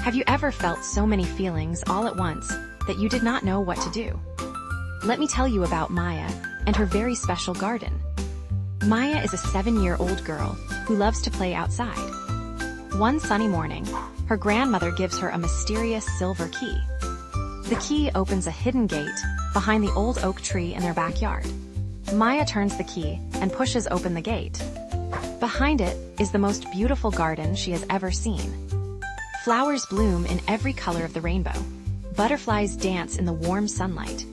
Have you ever felt so many feelings all at once that you did not know what to do? Let me tell you about Maya and her very special garden. Maya is a 7-year-old girl who loves to play outside. One sunny morning, her grandmother gives her a mysterious silver key. The key opens a hidden gate behind the old oak tree in their backyard. Maya turns the key and pushes open the gate. Behind it is the most beautiful garden she has ever seen. Flowers bloom in every color of the rainbow. Butterflies dance in the warm sunlight.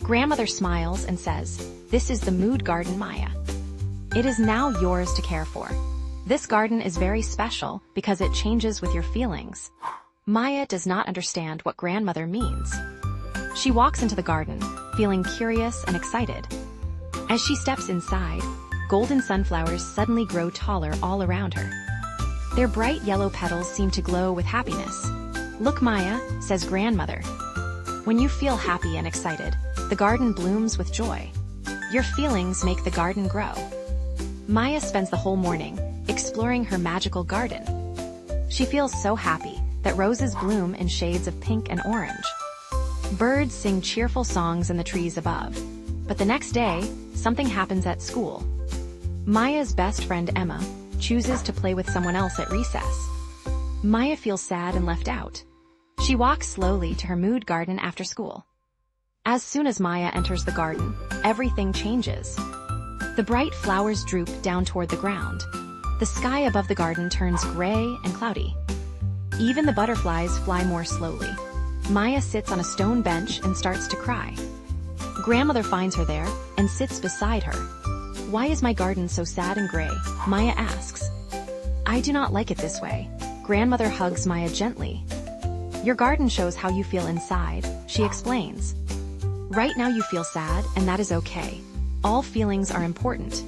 Grandmother smiles and says, "This is the mood garden, Maya. It is now yours to care for. This garden is very special because it changes with your feelings." Maya does not understand what grandmother means. She walks into the garden, feeling curious and excited. As she steps inside, golden sunflowers suddenly grow taller all around her. Their bright yellow petals seem to glow with happiness. "Look, Maya," says grandmother. "When you feel happy and excited, the garden blooms with joy. Your feelings make the garden grow." Maya spends the whole morning exploring her magical garden. She feels so happy that roses bloom in shades of pink and orange. Birds sing cheerful songs in the trees above. But the next day, something happens at school. Maya's best friend Emma chooses to play with someone else at recess. Maya feels sad and left out. She walks slowly to her mood garden after school. As soon as Maya enters the garden, everything changes. The bright flowers droop down toward the ground. The sky above the garden turns gray and cloudy. Even the butterflies fly more slowly. Maya sits on a stone bench and starts to cry. Grandmother finds her there and sits beside her. "Why is my garden so sad and gray?" Maya asks. "I do not like it this way." Grandmother hugs Maya gently. "Your garden shows how you feel inside," she explains. "Right now you feel sad, and that is okay. All feelings are important."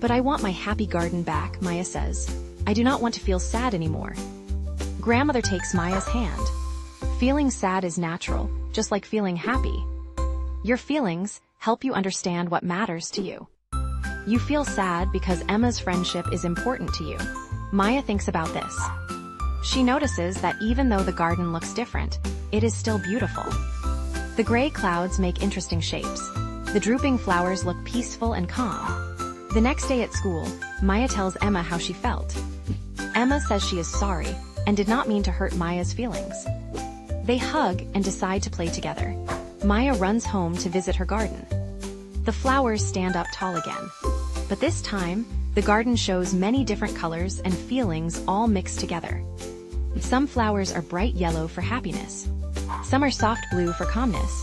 "But I want my happy garden back," Maya says. "I do not want to feel sad anymore." Grandmother takes Maya's hand. "Feeling sad is natural, just like feeling happy. Your feelings help you understand what matters to you. You feel sad because Emma's friendship is important to you." Maya thinks about this. She notices that even though the garden looks different, it is still beautiful. The gray clouds make interesting shapes. The drooping flowers look peaceful and calm. The next day at school, Maya tells Emma how she felt. Emma says she is sorry and did not mean to hurt Maya's feelings. They hug and decide to play together. Maya runs home to visit her garden. The flowers stand up tall again. But this time, the garden shows many different colors and feelings all mixed together. Some flowers are bright yellow for happiness. Some are soft blue for calmness.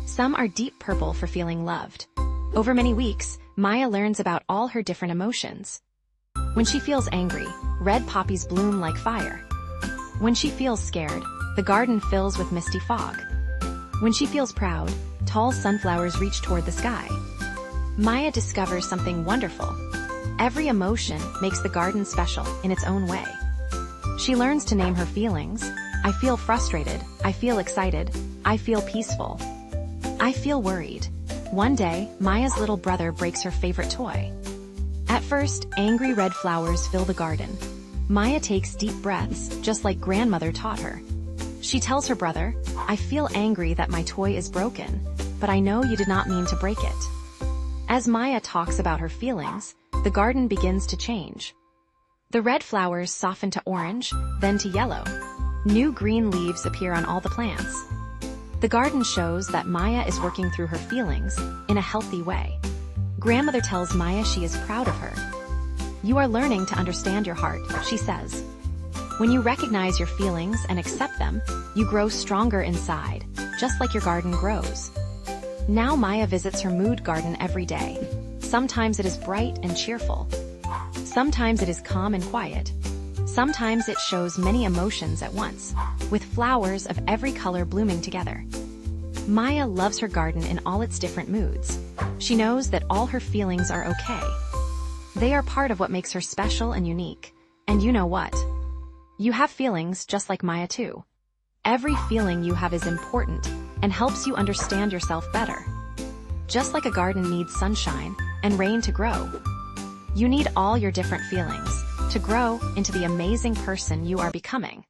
Some are deep purple for feeling loved. Over many weeks, Maya learns about all her different emotions. When she feels angry, red poppies bloom like fire. When she feels scared, the garden fills with misty fog. When she feels proud, tall sunflowers reach toward the sky. Maya discovers something wonderful. Every emotion makes the garden special in its own way. She learns to name her feelings. I feel frustrated. I feel excited. I feel peaceful. I feel worried. One day, Maya's little brother breaks her favorite toy. At first, angry red flowers fill the garden. Maya takes deep breaths, just like grandmother taught her. She tells her brother, "I feel angry that my toy is broken, but I know you did not mean to break it." As Maya talks about her feelings, the garden begins to change. The red flowers soften to orange, then to yellow. New green leaves appear on all the plants. The garden shows that Maya is working through her feelings in a healthy way. Grandmother tells Maya she is proud of her. "You are learning to understand your heart," she says. "When you recognize your feelings and accept them, you grow stronger inside, just like your garden grows." Now Maya visits her mood garden every day. Sometimes it is bright and cheerful. Sometimes it is calm and quiet. Sometimes it shows many emotions at once, with flowers of every color blooming together. Maya loves her garden in all its different moods. She knows that all her feelings are okay. They are part of what makes her special and unique. And you know what? You have feelings just like Maya too. Every feeling you have is important and helps you understand yourself better. Just like a garden needs sunshine and rain to grow, you need all your different feelings to grow into the amazing person you are becoming.